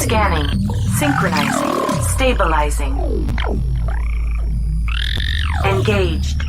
Scanning, synchronizing, stabilizing. Engaged.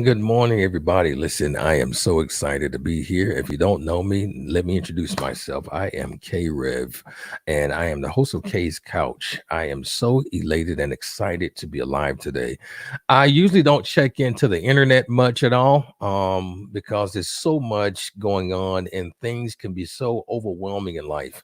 Good morning, everybody. Listen, I am so excited to be here. If you don't know me, let me introduce myself. I am K-Rev, and I am the host of K's Couch. I am so elated and excited to be alive today. I usually don't check into the internet much at all because there's so much going on and things can be so overwhelming in life.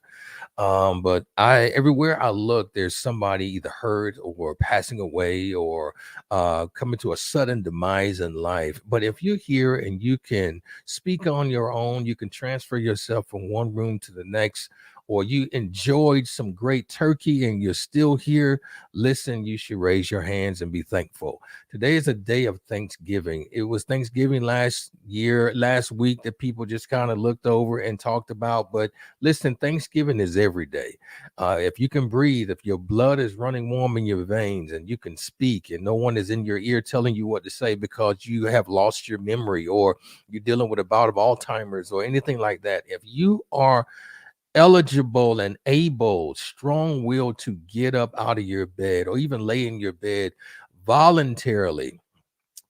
But everywhere I look, there's somebody either hurt or passing away or coming to a sudden demise in life. But if you're here and you can speak on your own, you can transfer yourself from one room to the next, or you enjoyed some great turkey and you're still here, listen, you should raise your hands and be thankful. Today is a day of Thanksgiving. It was Thanksgiving last week that people just kind of looked over and talked about. But listen, Thanksgiving is every day. If you can breathe, if your blood is running warm in your veins and you can speak and no one is in your ear telling you what to say because you have lost your memory or you're dealing with a bout of Alzheimer's or anything like that, if you are eligible and able, strong-willed to get up out of your bed or even lay in your bed voluntarily,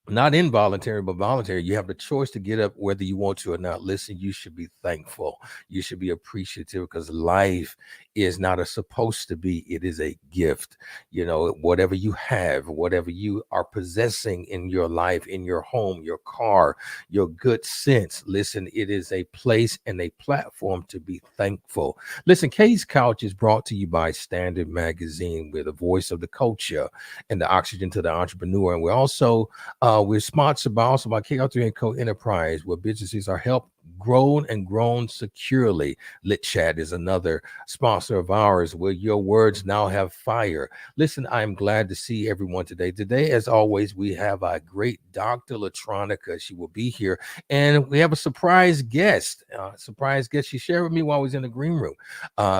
not involuntary, but voluntary. You have the choice to get up whether you want to or not. Listen, you should be thankful. You should be appreciative because life is not a supposed to be. It is a gift. You know, whatever you have, whatever you are possessing in your life, in your home, your car, your good sense. Listen, it is a place and a platform to be thankful. Listen, K's Couch is brought to you by Standard Magazine. We're the voice of the culture and the oxygen to the entrepreneur. And we're also we're sponsored by K3 & Co. Enterprise, where businesses are helped grown securely. Lit Chat is another sponsor of ours, where your words now have fire. Listen, I'm glad to see everyone today. Today, as always, we have our great Dr. LaTronica. She will be here, and we have a surprise guest. She shared with me while I was in the green room.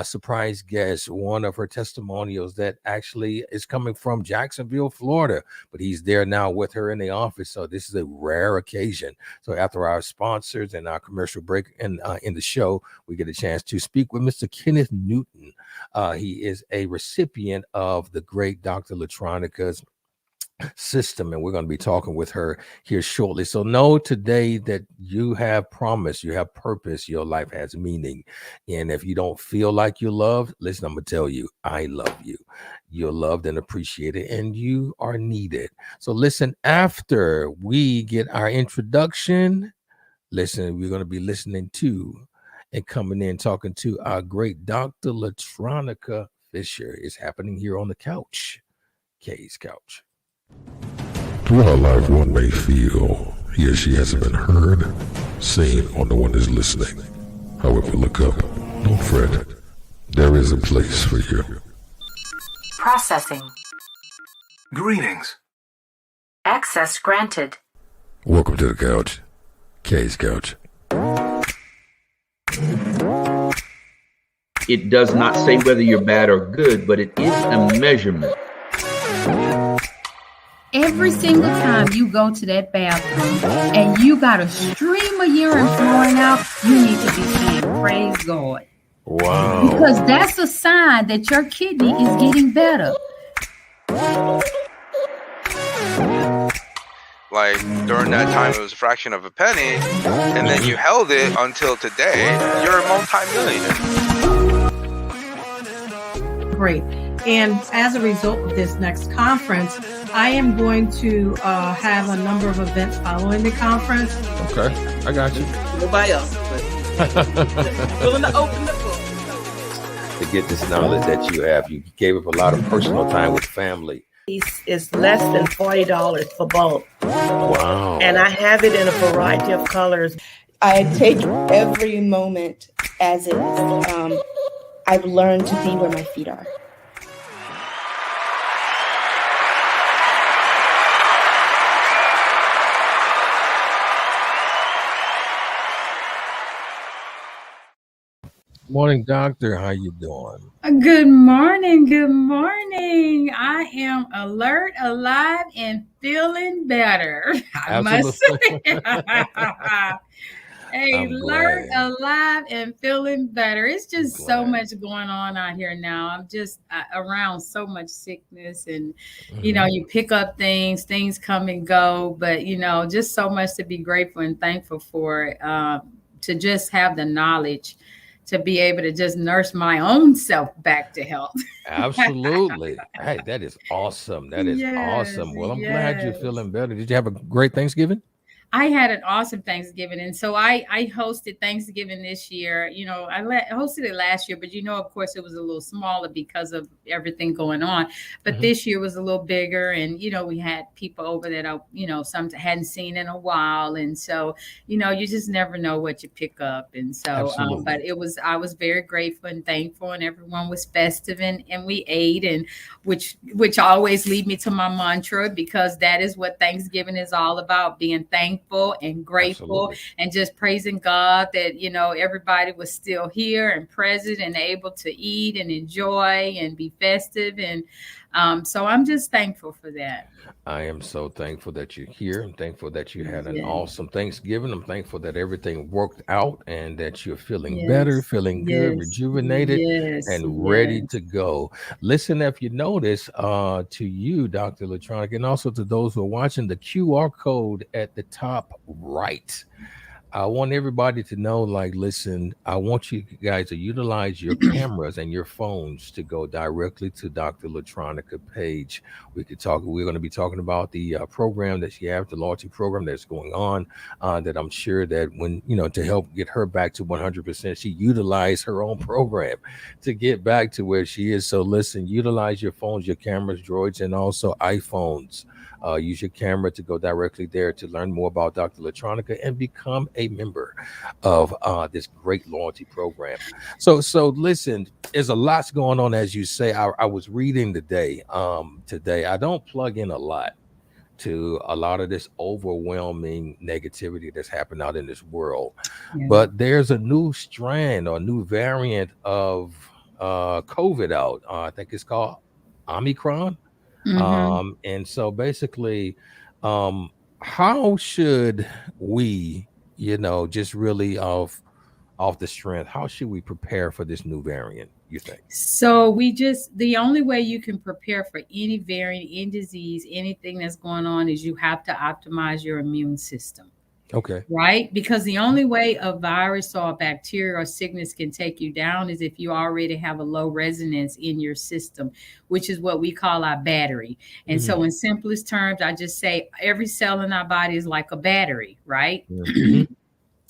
Surprise guest, one of her testimonials that actually is coming from Jacksonville, Florida, but he's there now with her in the office. So this is a rare occasion. So after our sponsors and our commercial break in the show, we get a chance to speak with Mr. Kenneth Newton. He is a recipient of the great Dr. LaTronica's system, and we're going to be talking with her here shortly. So know today that you have promise, you have purpose, your life has meaning. And if you don't feel like you're loved, listen, I'm going to tell you, I love you. You're loved and appreciated, and you are needed. So listen, after we get our introduction, listen, we're going to be listening to and coming in talking to our great Dr. LaTronica Fisher. Is happening here on the couch, K's Couch. Throughout life, one may feel he or she hasn't been heard, seen, or no one is listening. However, look up. Don't fret. There is a place for you. Processing. Greetings. Access granted. Welcome to the couch. K's Couch. It does not say whether you're bad or good, but it is a measurement. Every single time you go to that bathroom and you got a stream of urine flowing out, you need to be saying, praise God. Wow. Because that's a sign that your kidney is getting better. Like during that time, it was a fraction of a penny, and then you held it until today. You're a multi-millionaire. Great. And as a result of this next conference, I am going to have a number of events following the conference. Okay, I got you. Nobody else, but willing to open the book. To get this knowledge that you have, you gave up a lot of personal time with family. It's less than $40 for both. Wow. And I have it in a variety of colors. I take every moment as is. I've learned to be where my feet are. Morning, doctor. How you doing? Good morning. Good morning. I am alert, alive, and feeling better. I must Absolutely. say. I'm Alert, glad. alive, and feeling better. It's I'm just so glad. much going on out here now. I'm just around so much sickness, and Mhm. you pick up things come and go, but just so much to be grateful and thankful for. To just have the knowledge to be able to just nurse my own self back to health. Absolutely. Hey, that is awesome. That is Yes, awesome. Well, I'm glad you're yes. feeling better. Did you have a great Thanksgiving? I had an awesome Thanksgiving, and so I hosted Thanksgiving this year. Hosted it last year, but of course, it was a little smaller because of everything going on. But Mhm. this year was a little bigger, and we had people over that I some hadn't seen in a while, and so you just never know what you pick up, and so but Absolutely. I was very grateful and thankful, and everyone was festive, and we ate, and which always lead me to my mantra, because that is what Thanksgiving is all about: being thankful and grateful Absolutely. and just praising God that everybody was still here and present and able to eat and enjoy and be festive, and so I'm just thankful for that. I am so thankful that you're here. I'm thankful that you had an Yeah. awesome Thanksgiving. I'm thankful that everything worked out and that you're feeling better, Yes. feeling good, Yes. rejuvenated, Yes. and ready Yes. to go. Listen, if you notice, to you, Dr. LaTronica, and also to those who are watching, the QR code at the top right. I want everybody to know, like, listen, I want you guys to utilize your cameras and your phones to go directly to Dr. LaTronica page. We're going to be talking about the program that she has, the loyalty program that's going on, that I'm sure that when, to help get her back to 100%, she utilized her own program to get back to where she is. So listen, utilize your phones, your cameras, droids, and also iPhones. Use your camera to go directly there to learn more about Dr. LaTronica and become a member of this great loyalty program. So listen, there's a lot going on, as you say. I was reading today. Today I don't plug in a lot to a lot of this overwhelming negativity that's happened out in this world, Yeah. but there's a new strand or new variant of COVID out. I think it's called Omicron. Mm-hmm. And so basically, um, how should we, just really off the strength, how should we prepare for this new variant, you think? So the only way you can prepare for any variant, any disease, anything that's going on is you have to optimize your immune system. Okay. Right? Because the only way a virus or a bacteria or sickness can take you down is if you already have a low resonance in your system, which is what we call our battery. And Hmm. so, in simplest terms, I just say every cell in our body is like a battery, right? Hmm.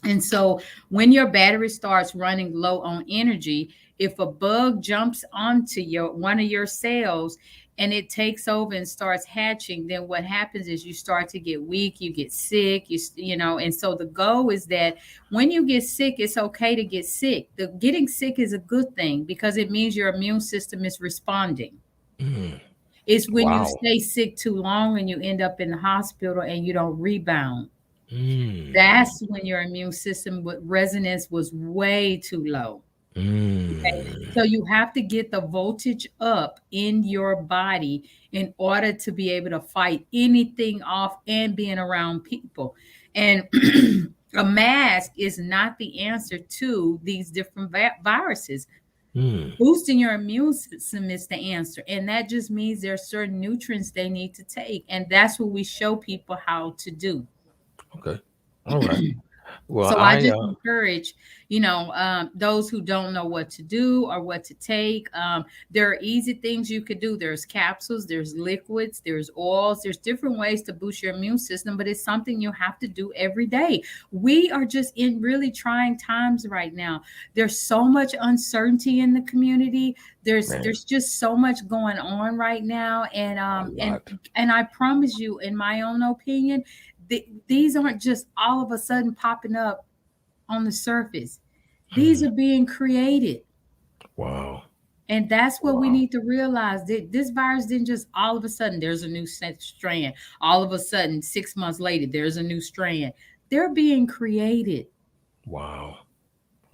And so when your battery starts running low on energy, if a bug jumps onto one of your cells and it takes over and starts hatching, then what happens is you start to get weak, you get sick, and so the goal is that when you get sick, it's okay to get sick. The getting sick is a good thing because it means your immune system is responding. Mm. It's when you Wow. stay sick too long and you end up in the hospital and you don't rebound. Mm. That's when your immune system with resonance was way too low. Okay. Mm. So you have to get the voltage up in your body in order to be able to fight anything off and being around people. And a mask is not the answer to these different viruses. Mm. Boosting your immune system is the answer. And that just means there are certain nutrients they need to take. And that's what we show people how to do. Okay. All right. Well, So I I just encourage, those who don't know what to do or what to take. There are easy things you could do. There's capsules, there's liquids, there's oils, there's different ways to boost your immune system, but it's something you have to do every day. We are just in really trying times right now. There's so much uncertainty in the community. man, There's just so much going on right now, and a lot. I promise you, in my own opinion, these aren't just all of a sudden popping up on the surface. These are being created. Wow. And that's what we Wow. need to realize, that this virus didn't just all of a sudden there's a new strand. All of a sudden, 6 months later, there's a new strand. They're being created. Wow.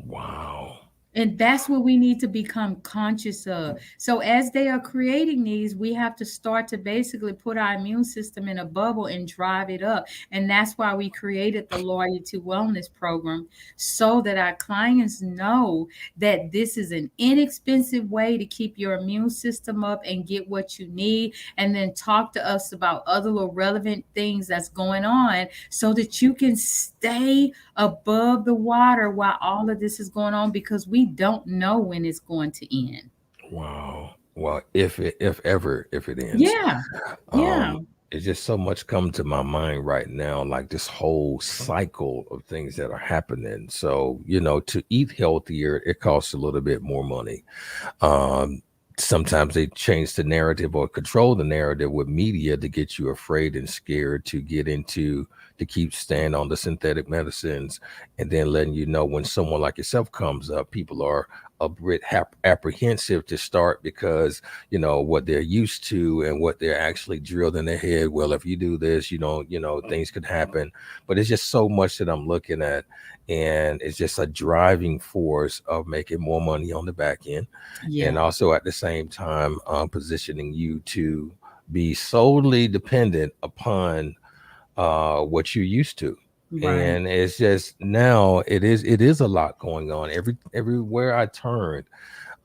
Wow. And that's what we need to become conscious of. So as they are creating these, we have to start to basically put our immune system in a bubble and drive it up. And that's why we created the Loyalty Wellness Program, so that our clients know that this is an inexpensive way to keep your immune system up and get what you need. And then talk to us about other little relevant things that's going on, so that you can stay above the water while all of this is going on, because we don't know when it's going to end. Wow. Well, if it ends. Yeah. Yeah. It's just so much come to my mind right now, like this whole cycle of things that are happening. So, to eat healthier, it costs a little bit more money. Sometimes they change the narrative or control the narrative with media to get you afraid and scared to keep staying on the synthetic medicines, and then letting you know when someone like yourself comes up, people are a bit apprehensive to start, because what they're used to and what they're actually drilled in their head. Well, if you do this, things could happen. But it's just so much that I'm looking at, and it's just a driving force of making more money on the back end. Yeah. And also at the same time, positioning you to be solely dependent upon what you're used to. Right. And it's just, now it is a lot going on everywhere I turn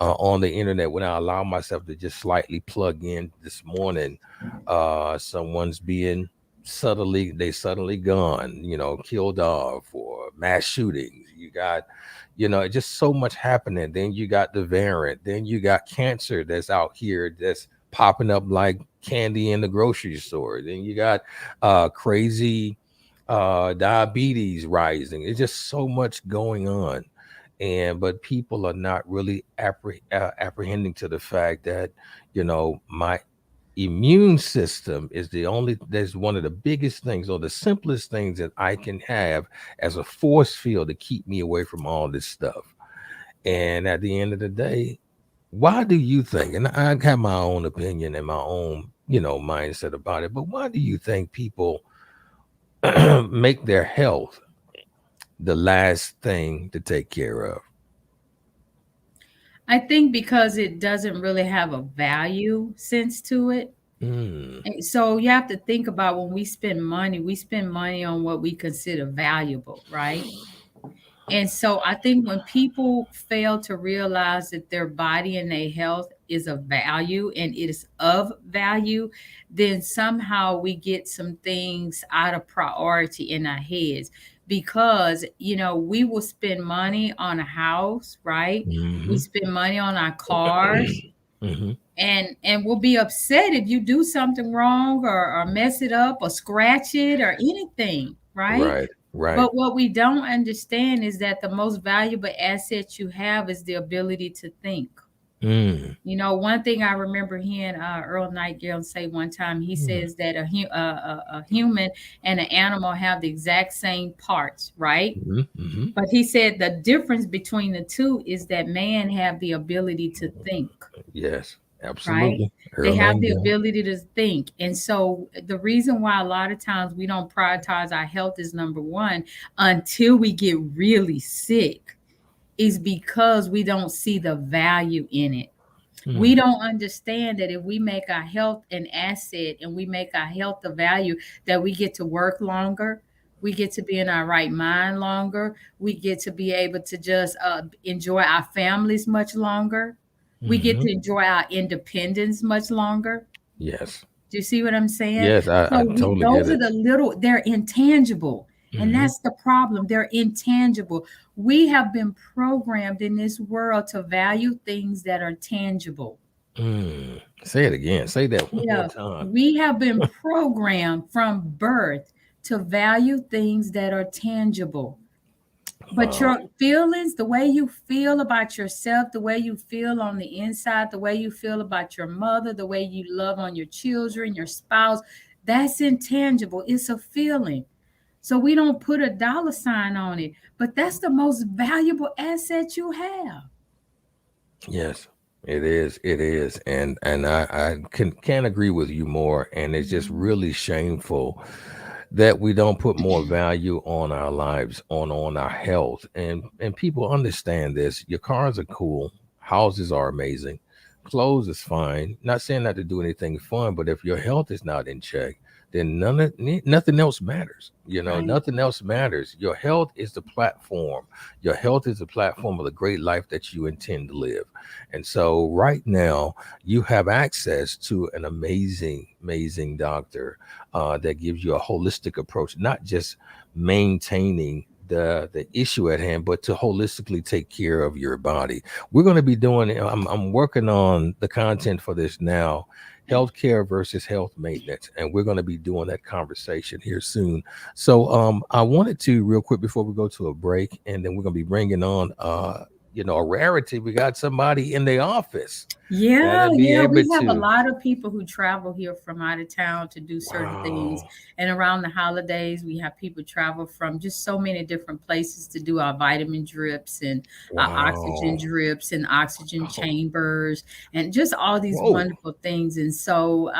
on the internet. When I allow myself to just slightly plug in this morning, someone's being suddenly gone, killed off, or mass shootings. You got just so much happening. Then you got the variant, then you got cancer that's out here that's popping up like candy in the grocery store. Then you got crazy diabetes rising. It's just so much going on. But people are not really apprehending to the fact that, my immune system is that's one of the biggest things, or the simplest things, that I can have as a force field to keep me away from all this stuff. And at the end of the day, why do you think, and I have my own opinion and my own, mindset about it, but why do you think people make their health the last thing to take care of? I think because it doesn't really have a value sense to it. And so you have to think about, when we spend money on what we consider valuable, right? And so I think when people fail to realize that their body and their health is of value, and it is of value, then somehow we get some things out of priority in our heads. Because, we will spend money on a house, right? We spend money on our cars. And we'll be upset if you do something wrong, or mess it up, or scratch it, or anything, right? Right. But what we don't understand is that the most valuable asset you have is the ability to think. One thing I remember hearing Earl Nightingale say one time, he says that a human and an animal have the exact same parts, right? But he said the difference between the two is that man have the ability to think. Yes, absolutely. Right? They have the ability to think. And so the reason why a lot of times we don't prioritize our health is, number one, until we get really sick, is because we don't see the value in it. We don't understand that if we make our health an asset, and we make our health a value, that we get to work longer. We get to be in our right mind longer. We get to be able to just enjoy our families much longer. We get to enjoy our independence much longer. Yes. Do you see what I'm saying? Yes, I totally those get are it. they're intangible. And that's the problem. They're intangible. We have been programmed in this world to value things that are tangible. Say it again. Say that one more time. We have been programmed from birth to value things that are tangible. But your feelings, the way you feel about yourself, the way you feel on the inside, the way you feel about your mother, the way you love on your children, your spouse, that's intangible. It's a feeling. So we don't put a dollar sign on it, but that's the most valuable asset you have. Yes, it is. It is. And I can't agree with you more. And it's just really shameful that we don't put more value on our lives, on our health. And people understand this. Your cars are cool, houses are amazing, clothes is fine. Not saying not to do anything fun, but if your health is not in check, then nothing else matters. Right. Nothing else matters. Your health is the platform. Your health is the platform of the great life that you intend to live. And so right now you have access to an amazing doctor that gives you a holistic approach, not just maintaining the issue at hand, but to holistically take care of your body. We're going to be doing, I'm working on the content for this now, healthcare versus health maintenance. And we're going to be doing that conversation here soon. So I wanted to real quick before we go to a break, and then we're going to be bringing on, a rarity. We got somebody in the office Yeah, that'll be yeah, able we have a to, lot of people who travel here from out of town to do certain things. wow, And around the holidays, we have people travel from just so many different places to do our vitamin drips and our oxygen wow. drips and oxygen Oh, chambers and just all these whoa. wonderful things. And so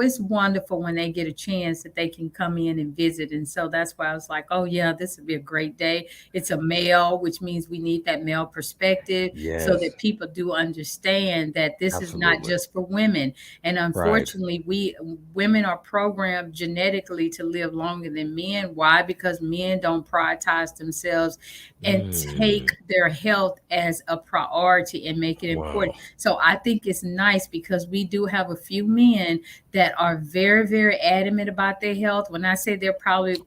it's wonderful when they get a chance that they can come in and visit. And so that's why I was like, oh yeah, this would be a great day. It's a male, which means we need that male perspective so Yes, that people do understand that this is not absolutely. just for women. And Right. unfortunately, women are programmed genetically to live longer than men. Why? Because men don't prioritize themselves and take Mm, their health as a priority and make it wow. important. So I think it's nice because we do have a few men that are very, very adamant about their health. When I say they're probably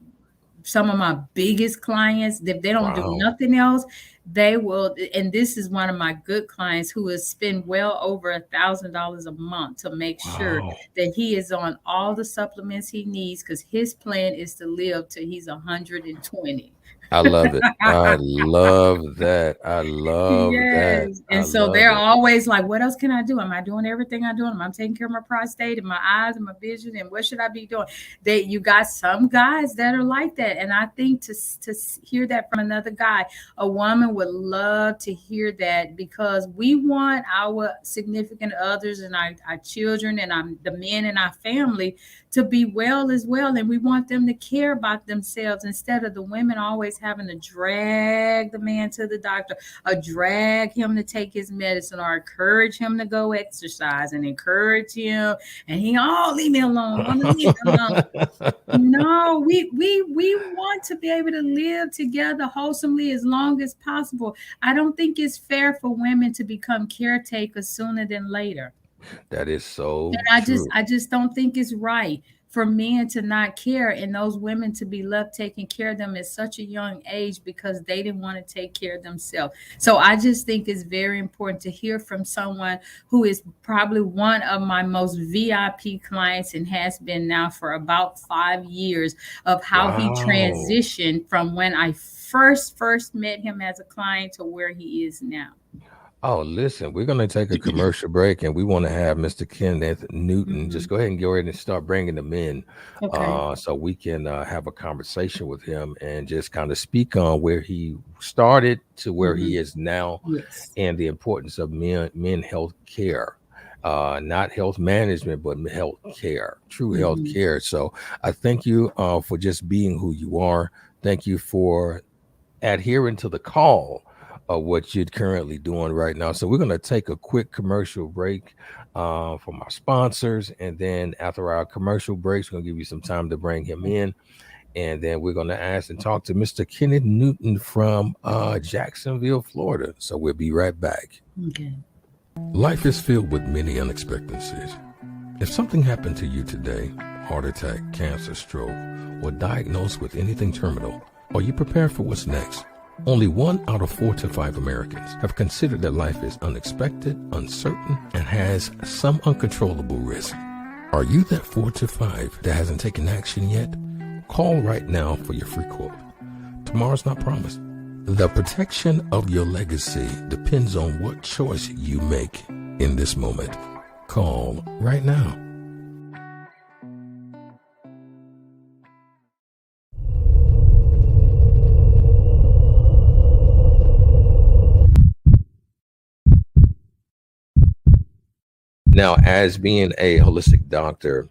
some of my biggest clients, if they don't do Wow. nothing else, they will. And this is one of my good clients who has spent well over $1,000 a month to make sure Wow. that he is on all the supplements he needs because his plan is to live till he's 120. I love it. I love that. I love that. Yes. I And so love they're it. always like, what else can I do? Am I doing everything I do? Am I taking care of my prostate and my eyes and my vision? And what should I be doing? You got some guys that are like that. And I think to hear that from another guy, a woman would love to hear that because we want our significant others and our children and the men in our family to be well as well. And we want them to care about themselves instead of the women always having to drag the man to the doctor or drag him to take his medicine or encourage him to go exercise and encourage him. And leave me alone. Woman, leave me alone. No, we want to be able to live together wholesomely as long as possible. I don't think it's fair for women to become caretakers sooner than later. That is And so I just true. I just don't think it's right for men to not care and those women to be left taking care of them at such a young age because they didn't want to take care of themselves. So I just think it's very important to hear from someone who is probably one of my most VIP clients and has been now for about 5 years of how he Wow. transitioned from when I first met him as a client to where he is now. Oh, listen, we're going to take a commercial break and we want to have Mr. Kenneth Newton. Just Mhm. go ahead and go ahead and start bringing them in Okay. so we can have a conversation with him and just kind of speak on where he started to where he Mhm. is now Yes. and the importance of men health care. Not health management, but health care, true health Mhm. care. So I thank you for just being who you are. Thank you for adhering to the call of what you're currently doing right now. So we're going to take a quick commercial break from our sponsors. And then after our commercial breaks, we're going to give you some time to bring him in. And then we're going to ask and talk to Mr. Kenneth Newton from Jacksonville, Florida. So we'll be right back. Okay. Life is filled with many unexpectancies. If something happened to you today, heart attack, cancer, stroke, or diagnosed with anything terminal, are you prepared for what's next? Only 1 out of 4 to 5 Americans have considered that life is unexpected, uncertain, and has some uncontrollable risk. Are you that 4 to 5 that hasn't taken action yet? Call right now for your free quote. Tomorrow's not promised. The protection of your legacy depends on what choice you make in this moment. Call right now. Now, as being a holistic doctor,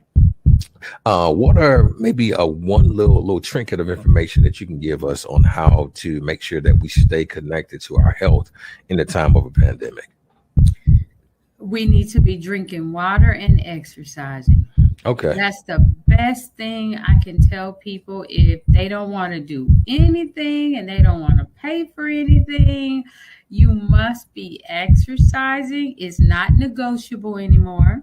what are maybe a one little trinket of information that you can give us on how to make sure that we stay connected to our health in the time of a pandemic? We need to be drinking water and exercising. Okay. That's the best thing I can tell people if they don't want to do anything and they don't want to pay for anything. You must be exercising. It's not negotiable anymore.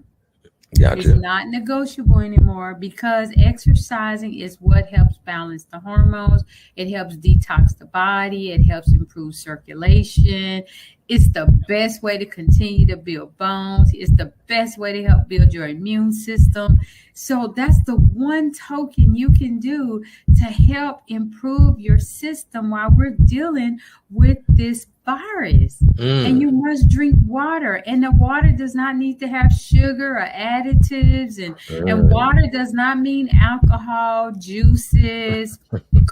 It's Gotcha. not negotiable anymore because exercising is what helps balance the hormones. It helps detox the body. It helps improve circulation. It's the best way to continue to build bones. It's the best way to help build your immune system. So that's the one token you can do to help improve your system while we're dealing with this virus. And you must drink water. And the water does not need to have sugar or additives. And water does not mean alcohol, juices,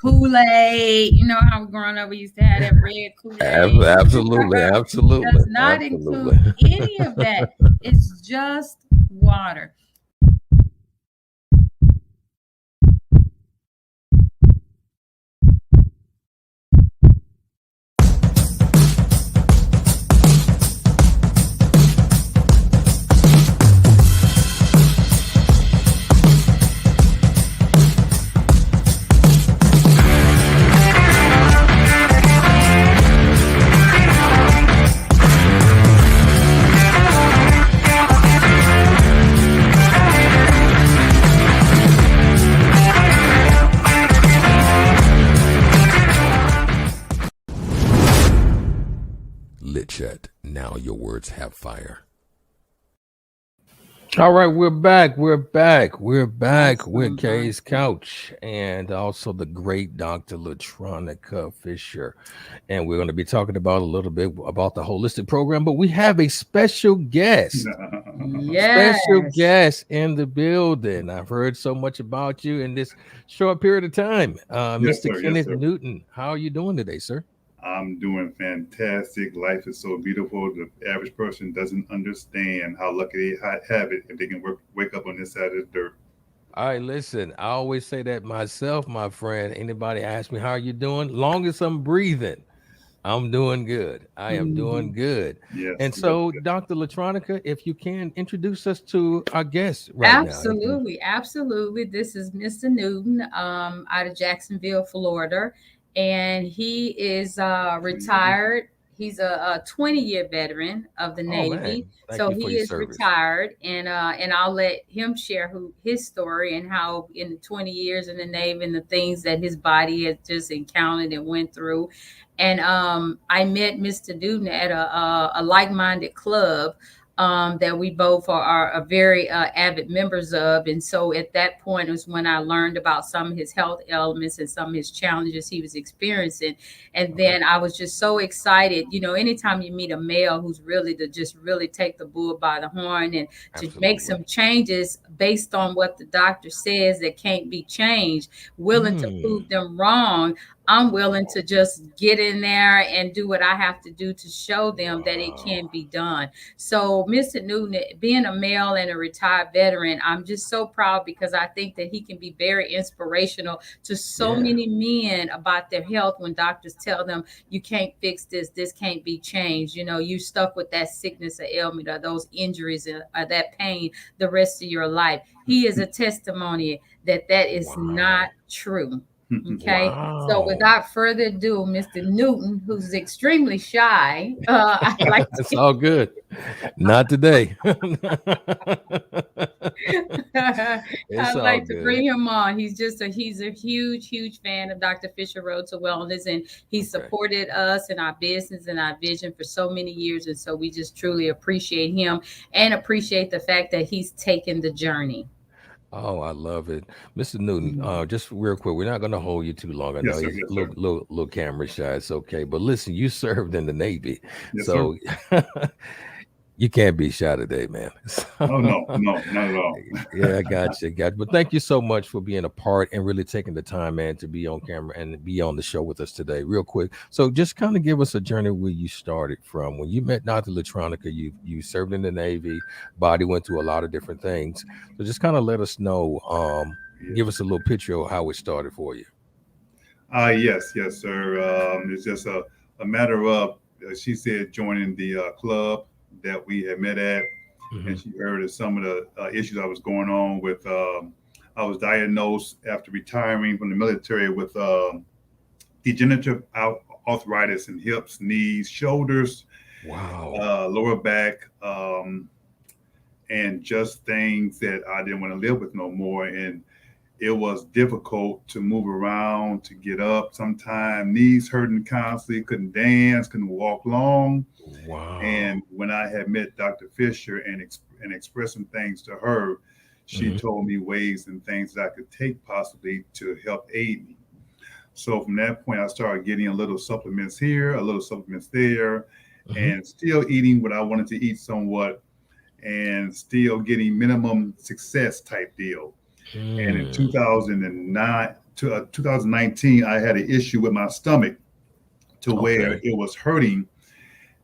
Kool-Aid. You know how growing up we used to have that red Kool-Aid. Absolutely. Absolutely. Does not Absolutely. include any of that. It's just water. Lit Chat. Now your words have fire. All right, we're back. We're back with Awesome. Kay's Couch and also the great Dr. LaTronica Fisher. And we're going to be talking about a little bit about the holistic program, but we have a special guest. Yes. Special guest in the building. I've heard so much about you in this short period of time. Yes, Mr. sir. Kenneth Yes, sir. Newton, how are you doing today, sir? I'm doing fantastic. Life is so beautiful. The average person doesn't understand how lucky they have it if they can wake up on this side of the dirt. All right, listen, I always say that myself, my friend. Anybody ask me how are you doing? Long as I'm breathing, I'm doing good. I am doing good. Yes. And yes, so, yes. Dr. LaTronica, if you can introduce us to our guest right now. Absolutely. This is Mr. Newton out of Jacksonville, Florida. And he is retired. He's a 20-year veteran of the Navy. Thank So you for he your is service. retired. And I'll let him share his story and how in the 20 years in the Navy and the things that his body has just encountered and went through. And I met Mr. Newton at a like-minded club that we both are very avid members of. And so at that point was when I learned about some of his health elements and some of his challenges he was experiencing. And then I was just so excited. You know, anytime you meet a male who's really to just really take the bull by the horn and to make some changes based on what the doctor says that can't be changed, willing to prove them wrong, I'm willing to just get in there and do what I have to do to show them that it can be done. So, Mr. Newton, being a male and a retired veteran, I'm just so proud because I think that he can be very inspirational to so many men about their health when doctors tell them you can't fix this, this can't be changed. You know, you stuck with that sickness or ailment or those injuries or that pain the rest of your life. He is a testimony that is not true. Okay, so without further ado, Mr. Newton, who's extremely shy, I'd like to. It's all good. Not today. I'd like to bring him on. He's a huge fan of Dr. Fisher Road to Wellness, and he supported us and our business and our vision for so many years. And so we just truly appreciate him and appreciate the fact that he's taken the journey. Oh, I love it. Mr. Newton, just real quick, we're not going to hold you too long. I know Yes, sir. he's Yes, a sir. little camera shy. It's okay. But listen, you served in the Navy. Yes, So You can't be shy today, man. Oh no, no, not at all. Yeah, I got you. But thank you so much for being a part and really taking the time, man, to be on camera and be on the show with us today. Real quick. So just kind of give us a journey where you started from. When you met Dr. LaTronica, you served in the Navy, body went through a lot of different things. So just kind of let us know, give us a little picture of how it started for you. Yes, yes, sir. It's just a matter of, she said, joining the club that we had met at, and she heard of some of the issues I was going on with. I was diagnosed after retiring from the military with degenerative arthritis in hips, knees, shoulders, lower back, and just things that I didn't want to live with no more. And it was difficult to move around, to get up. Sometimes knees hurting constantly, couldn't dance, couldn't walk long. Wow. And when I had met Dr. Fisher and expressed some things to her, she told me ways and things that I could take possibly to help aid me. So from that point, I started getting a little supplements here, a little supplements there, and still eating what I wanted to eat somewhat, and still getting minimum success type deal. And in 2019, I had an issue with my stomach to where it was hurting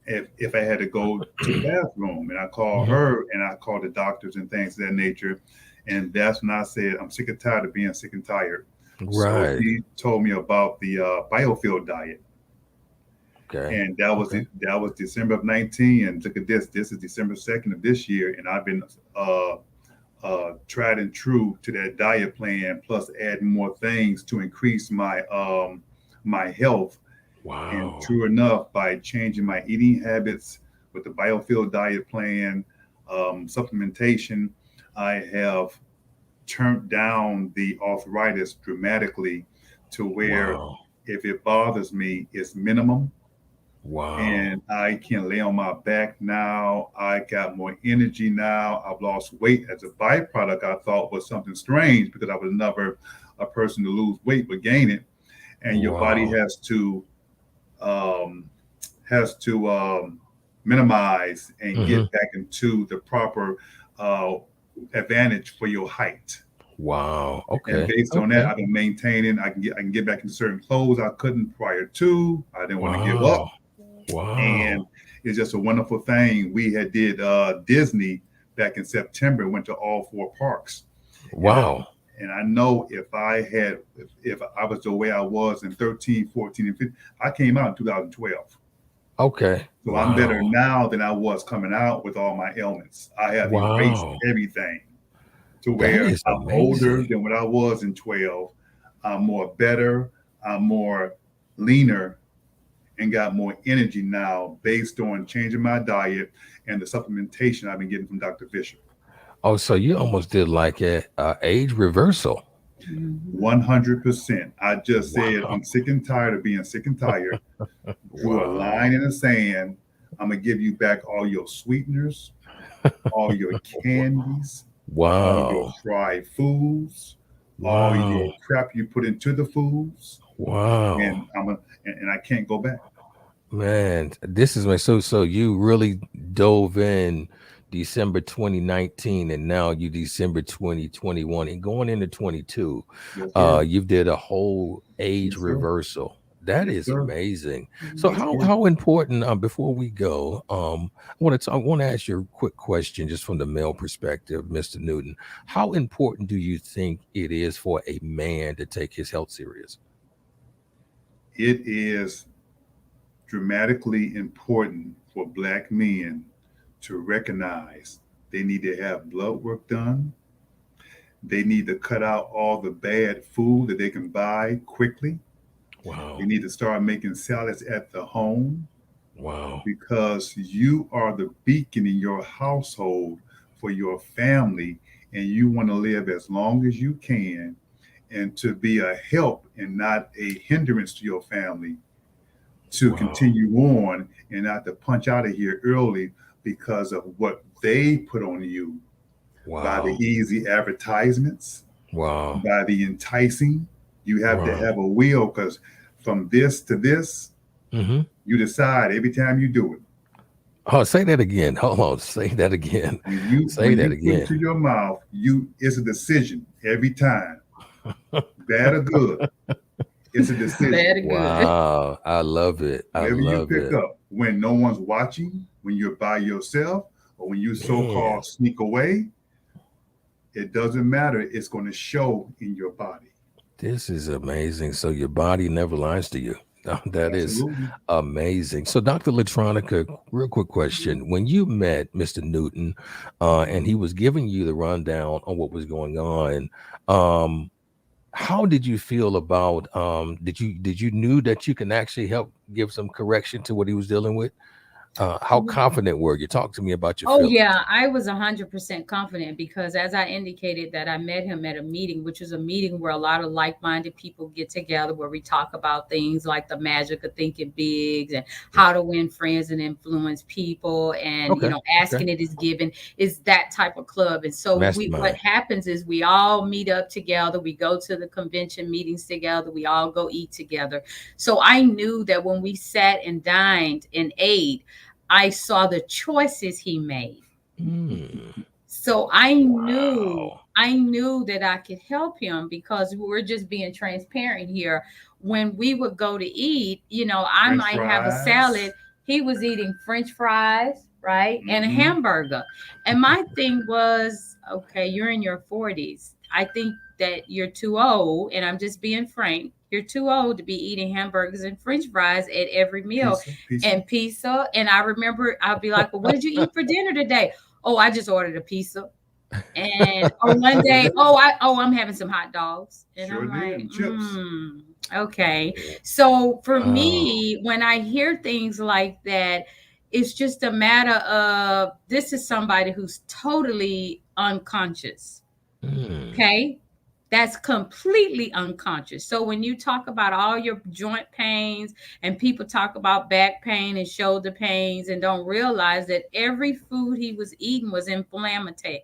if I had to go to the bathroom. And I called her and I called the doctors and things of that nature. And that's when I said, I'm sick and tired of being sick and tired. Right. So she told me about the biofield diet. Okay. And that was December of 19. And look at this. This is December 2nd of this year. And I've been tried and true to that diet plan, plus add more things to increase my my health. Wow. And true enough, by changing my eating habits with the biofield diet plan, supplementation, I have turned down the arthritis dramatically to where if it bothers me, it's minimum. Wow. And I can lay on my back now. I got more energy now. I've lost weight as a byproduct. I thought was something strange because I was never a person to lose weight but gain it. And your body has to minimize and get back into the proper advantage for your height. Wow. Okay. And based on that, I've been maintaining. I can get back into certain clothes I couldn't prior to. I didn't want to give up. Wow. And it's just a wonderful thing. We had did Disney back in September, went to all 4 parks. Wow. And I know if I was the way I was in 13, 14, and 15, I came out in 2012. Okay. So I'm better now than I was coming out with all my ailments. I have erased everything to where I'm older than what I was in 12. I'm more better. I'm more leaner and got more energy now based on changing my diet and the supplementation I've been getting from Dr. Fisher. Oh, so you almost did like a age reversal. 100%. I just said, I'm sick and tired of being sick and tired. Drew a line in the sand. I'm going to give you back all your sweeteners, all your candies, all your fried foods, all your crap you put into the foods. Wow. And I can't go back. Man, this is so you really dove in December 2019 and now you December 2021 and going into 22. You've did a whole age reversal. That is amazing. So how important, before we go, I want to ask you a quick question just from the male perspective, Mr. Newton. How important do you think it is for a man to take his health serious? It is dramatically important for Black men to recognize they need to have blood work done. They need to cut out all the bad food that they can buy quickly. Wow. They need to start making salads at the home. Wow. Because you are the beacon in your household for your family, and you want to live as long as you can and to be a help and not a hindrance to your family to continue on and not to punch out of here early because of what they put on you by the easy advertisements, by the enticing. You have to have a will, because from this to this, you decide every time you do it. Oh, say that again. Hold on. Say that again. Say When that you put it again. to your mouth, it's a decision every time, bad or good. It's a decision. Bad or good. Wow. I love it. I Whatever you love pick it. up, when no one's watching, when you're by yourself, or when you Man, so-called sneak away, it doesn't matter. It's going to show in your body. this is amazing. So your body never lies to you. That is Absolutely. amazing. So, Dr. LaTronica, real quick question. When you met Mr. Newton and he was giving you the rundown on what was going on, um, how did you feel about did you knew that you can actually help give some correction to what he was dealing with? How confident were you? Talk to me about your Oh feelings. yeah, I was 100% confident because as I indicated that I met him at a meeting, which is a meeting where a lot of like-minded people get together where we talk about things like the magic of thinking bigs and how to win friends and influence people and Okay. asking it is given is that type of club. And so what Mastermind. happens is we all meet up together, we go to the convention meetings together, we all go eat together. So I knew that when we sat and dined and ate, I saw the choices he made. Mm. So I knew Wow. that I could help him because we're just being transparent here. When we would go to eat, I French might have a fries. salad. He was eating French fries, right? And a Mhm. hamburger. And my thing was, okay, you're in your 40s. I think that you're too old, and I'm just being frank. You're too old to be eating hamburgers and French fries at every meal Pizza. and pizza. And I remember I'd be like, well, what did you eat for dinner today? Oh, I just ordered a pizza. And or one Sure day, did. I'm having some hot dogs. And Sure I'm did. like, And chips. okay. So for Wow. me, when I hear things like that, it's just a matter of this is somebody who's totally unconscious. Mm. Okay. That's completely unconscious. So when you talk about all your joint pains and people talk about back pain and shoulder pains and don't realize that every food he was eating was inflammatory.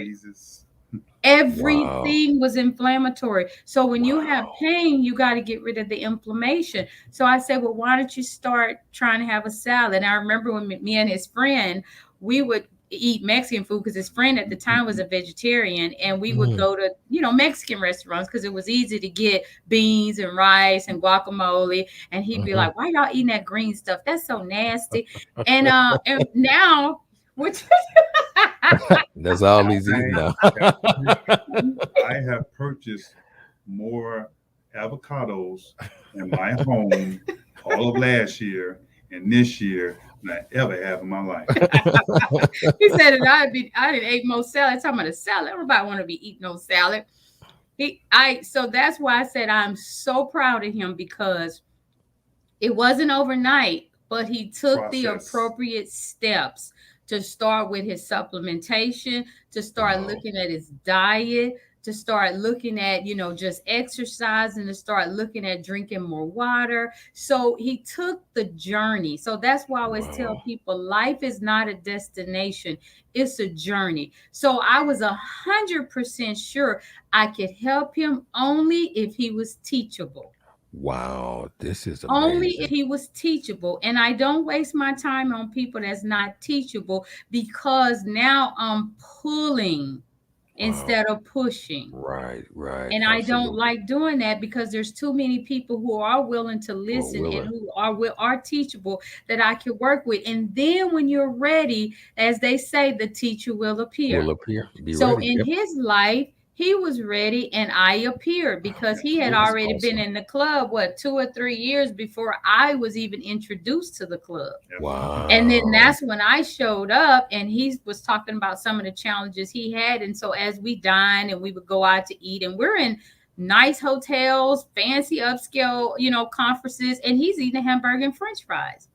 Jesus. Wow. Everything was inflammatory. So when you have Wow. pain, you got to get rid of the inflammation. So I said, well, why don't you start trying to have a salad? And I remember when me and his friend, we would eat Mexican food because his friend at the time was a vegetarian, and we would Mm. go to Mexican restaurants because it was easy to get beans and rice and guacamole. And he'd be Mhm. like, "Why y'all eating that green stuff? That's so nasty." And now, which That's all he's eating now. I have purchased more avocados in my home all of last year and this year than I ever have in my life. he said that I didn't ate more salad. Talking about a salad. Everybody want to be eating no salad. So that's why I said I'm so proud of him because it wasn't overnight, but he took the Process. appropriate steps to start with his supplementation, to start Wow. looking at his diet, to start looking at, just exercising, to start looking at drinking more water. So he took the journey. So that's why I always tell Wow. people life is not a destination, it's a journey. So I was 100% sure I could help him only if he was teachable. Wow. This is Only if amazing. he was teachable. And I don't waste my time on people that's not teachable because now I'm pulling Wow. instead of pushing. Right. Right. And I don't Absolutely. like doing that because there's too many people who are willing to Well, listen and willing. who are teachable that I can work with. And then when you're ready, as they say, the teacher will Will appear. appear. Be So ready. in Yep. his life, he was ready and I appeared because he had That's already been awesome. in the club, 2 or 3 years before I was even introduced to the club. And then Wow. that's when I showed up and he was talking about some of the challenges he had. And so as we dined and we would go out to eat, and we're in nice hotels, fancy upscale, conferences, and he's eating a hamburger and French fries.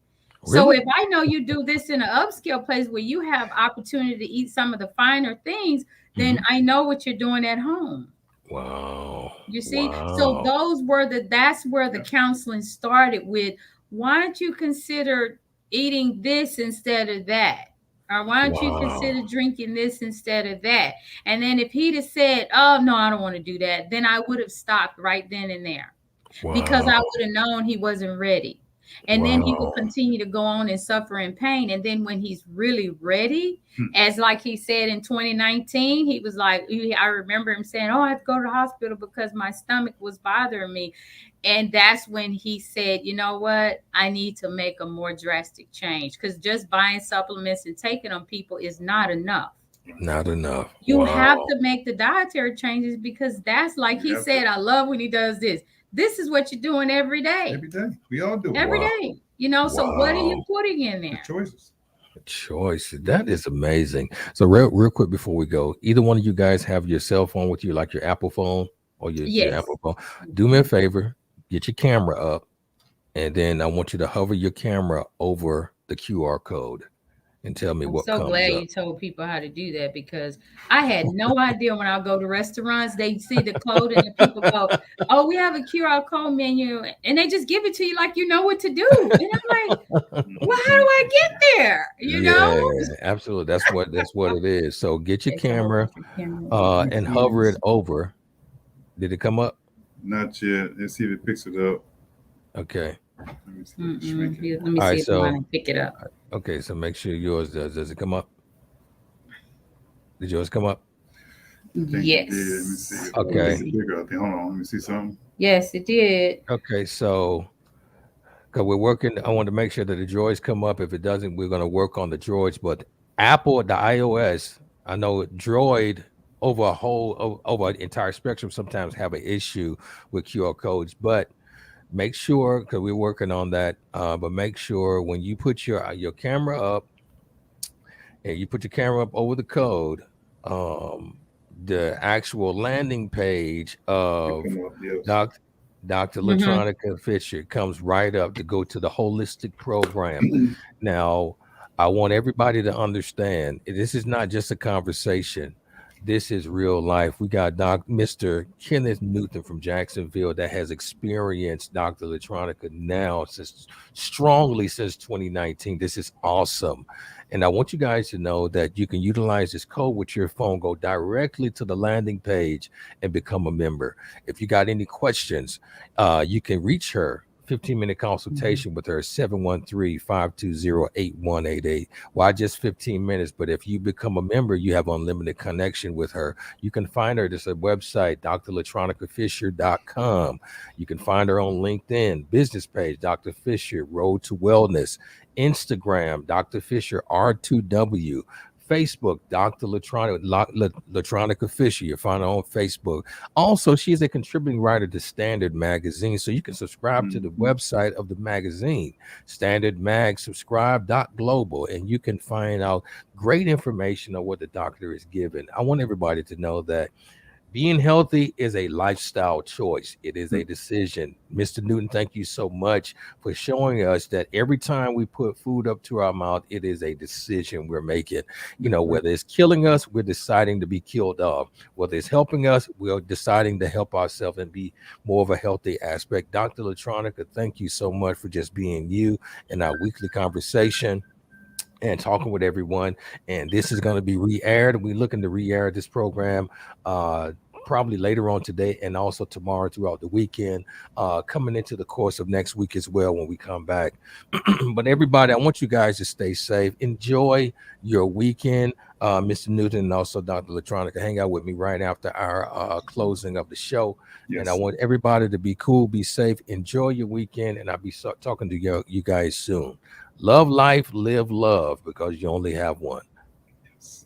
So Really? if I know you do this in an upscale place where you have opportunity to eat some of the finer things, then Mhm. I know what you're doing at home. Wow. You see? So Wow. that's where the counseling started with, why don't you consider eating this instead of that? Or why don't you Wow. consider drinking this instead of that? And then if he'd have said, oh no, I don't want to do that, then I would have stopped right then and there because I Wow. would have known he wasn't ready. And then he will Wow. continue to go on and suffer in pain. And then when he's really ready, as like he said in 2019, he was like, I remember him saying, oh, I have to go to the hospital because my stomach was bothering me. And that's when he said, you know what, I need to make a more drastic change, because just buying supplements and taking them, people, is not enough. Not enough. You have Wow. to make the dietary changes, because that's like he have said, I love when he does this. This is what you're doing every day. Every day. We all do it. Every Wow. day. You know, so what are you Wow. putting in The there? choices. Choice. That is amazing. So real quick before we go, either one of you guys have your cell phone with you, like your Apple phone or your Yes. Apple phone. Do me a favor, get your camera up, and then I want you to hover your camera over the QR code and tell me I'm what so comes glad up. you told people how to do that, because I had no idea. When I go to restaurants, they see the code and the people go, oh, we have a QR code menu, and they just give it to you like you know what to do. And I'm like, well, how do I get there? You know? Absolutely. That's what it is. So get your Okay, so camera hold on, camera. and hover it over. Did it come up? Not yet. Let's see if it picks it up. Okay. Let me see. If it shrink it. Here, let me All see right, if so- mine can pick it up. Okay, so make sure yours does. Does it come up? Did yours come up? I think it Yes. did. Let me see. Okay. It's bigger, I think. Hold on. Let me see something. Yes, it did. Okay, so because we're working, I want to make sure that the droids come up. If it doesn't, we're going to work on the droids. But Apple, the iOS, I know Droid over an entire spectrum sometimes have an issue with QR codes. But make sure, because we're working on that. But make sure when you put your camera up, and you put your camera up over the code, the actual landing page of Come up, yes. Dr. LaTronica Fisher comes right up to go to the holistic program. Now, I want everybody to understand this is not just a conversation. This is real life. We got Mr. Kenneth Newton from Jacksonville that has experienced Dr. LaTronica now strongly since 2019. This is awesome. And I want you guys to know that you can utilize this code with your phone, go directly to the landing page and become a member. If you got any questions, you can reach her. 15-minute consultation with her, 713-520-8188. Why just 15 minutes? But if you become a member, you have unlimited connection with her. You can find her. There's a website, drlatronicafisher.com. You can find her on LinkedIn, business page, Dr. Fisher, Road to Wellness, Instagram, Dr. Fisher, R2W, Facebook, Dr. LaTronica Fisher. You'll find her on Facebook. Also, she's a contributing writer to Standard Magazine, so you can subscribe to the website of the magazine, Standard Mag, subscribe.global, and you can find out great information on what the doctor is giving. I want everybody to know that being healthy is a lifestyle choice. It is a decision. Mr. Newton, thank you so much for showing us that every time we put food up to our mouth, it is a decision we're making. You know, whether it's killing us, we're deciding to be killed off. Whether it's helping us, we're deciding to help ourselves and be more of a healthy aspect. Dr. LaTronica, thank you so much for just being you in our weekly conversation and talking with everyone. And this is going to be re-aired. We're looking to re-air this program probably later on today and also tomorrow throughout the weekend, coming into the course of next week as well when we come back. But everybody, I want you guys to stay safe. Enjoy your weekend. Mr. Newton and also Dr. LaTronica, hang out with me right after our closing of the show. Yes. And I want everybody to be cool, be safe, enjoy your weekend, and I'll be talking to you guys soon. Love life, live love, because you only have one. Yes.